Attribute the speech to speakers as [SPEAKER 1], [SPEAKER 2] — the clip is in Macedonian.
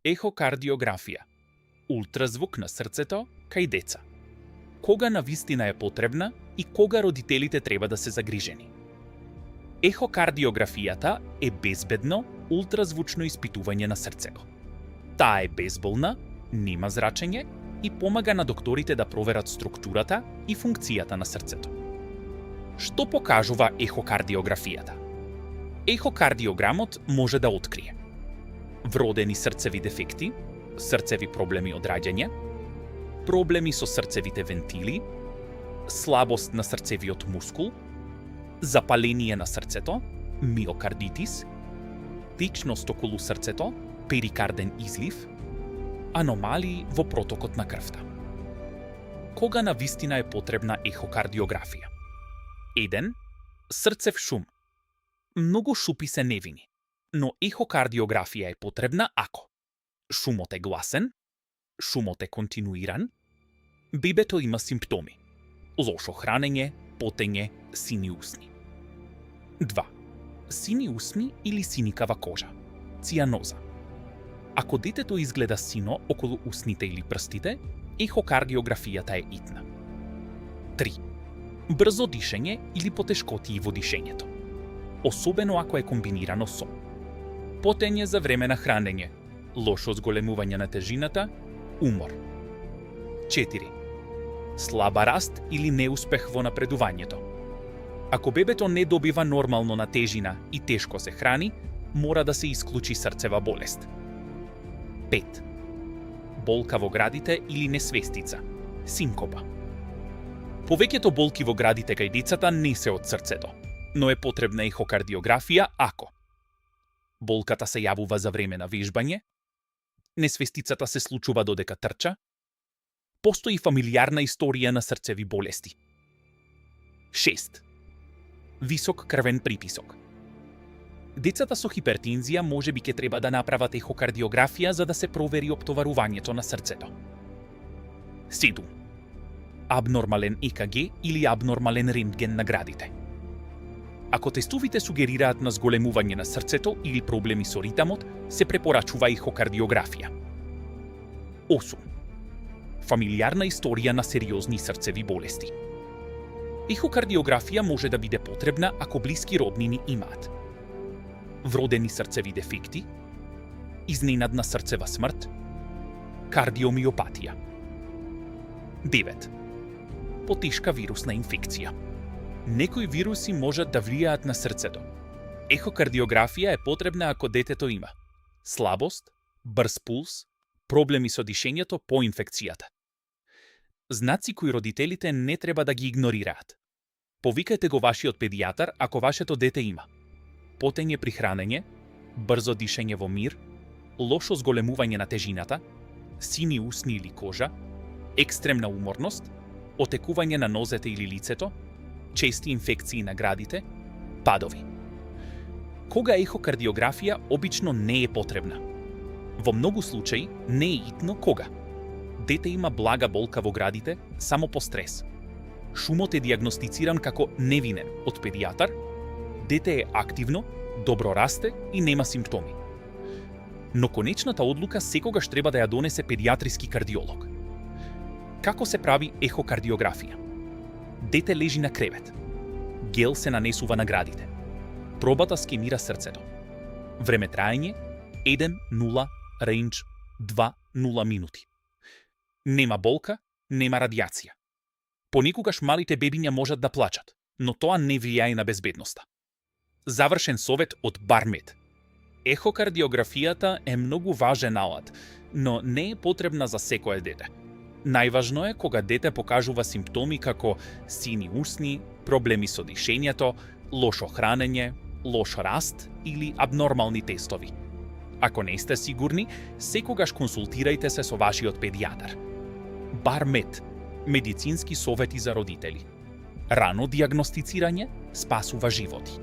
[SPEAKER 1] Ехокардиографија. Ултразвук на срцето кај деца. Кога навистина е потребна и кога родителите треба да се загрижени. Ехокардиографијата е безбедно ултразвучно испитување на срцето. Таа е безболна, нема зрачење и помага на докторите да проверат структурата и функцијата на срцето. Што покажува ехокардиографијата? Ехокардиограмот може да открие вродени срцеви дефекти, срцеви проблеми од раѓање, проблеми со срцевите вентили, слабост на срцевиот мускул, запаление на срцето, миокардитис, течност околу срцето, перикарден излив, аномалии во протокот на крвта. Кога навистина е потребна ехокардиографија? 1. Срцев шум. Многу шупи се невини, но ехокардиографија е потребна ако шумот е гласен, шумот е континуиран, бебето има симптоми, лошо хранење, потење, сини усни. 2. Сини усни или синикава кожа, цијаноза. Ако детето изгледа сино околу усните или прстите, ехокардиографијата е итна. 3. Брзо дишење или потешкотии во дишењето, особено ако е комбинирано со потење за време на хранење, лошо зголемување на тежината, умор. 4. Слаба раст или неуспех во напредувањето. Ако бебето не добива нормално на тежина и тешко се храни, мора да се исклучи срцева болест. 5. Болка во градите или несвестица, синкопа. Повеќето болки во градите кај децата не се од срцето, но е потребна ехокардиографија ако болката се јавува за време на вежбање, несвестицата се случува додека трча, постои фамилиарна историја на срцеви болести. 6. Висок крвен притисок. Децата со хипертензија можеби ќе треба да направат ехокардиографија за да се провери оптоварувањето на срцето. 7. Абнормален ЕКГ или абнормален рентген на градите. Ако тестовите сугерираат на зголемување на срцето или проблеми со ритамот, се препорачува ехокардиографија. 8. Фамилиарна историја на сериозни срцеви болести. Ехокардиографија може да биде потребна ако блиски роднини имаат вродени срцеви дефекти, изненадна срцева смрт, кардиомиопатија. 9. Потешка вирусна инфекција. Некои вируси можат да влијаат на срцето. Ехокардиографија е потребна ако детето има слабост, брз пулс, проблеми со дишењето по инфекцијата. Знаци кои родителите не треба да ги игнорираат. Повикајте го вашиот педијатар ако вашето дете има потење при хранење, брзо дишење во мир, лошо зголемување на тежината, сини усни или кожа, екстремна уморност, отекување на нозете или лицето, чести инфекции на градите, падови. Кога ехокардиографија обично не е потребна? Во многу случаи не е итно кога. Дете има блага болка во градите само по стрес. Шумот е дијагностициран како невинен од педијатар, дете е активно, добро расте и нема симптоми. Но конечната одлука секогаш треба да ја донесе педијатриски кардиолог. Како се прави ехокардиографија? Дете лежи на кревет. Гел се нанесува на градите. Пробата скемира срцето. Време траење 1-0, рейндж 2-0 минути. Нема болка, нема радијација. Понекогаш малите бебиња можат да плачат, но тоа не влијае на безбедноста. Завршен совет од Бармед. Ехокардиографијата е многу важен алат, но не е потребна за секое дете. Најважно е кога дете покажува симптоми како сини усни, проблеми со дишењето, лошо хранење, лош раст или абнормални тестови. Ако не сте сигурни, секогаш консултирајте се со вашиот педијатар. Бармед – медицински совети за родители. Рано дијагностицирање спасува животи.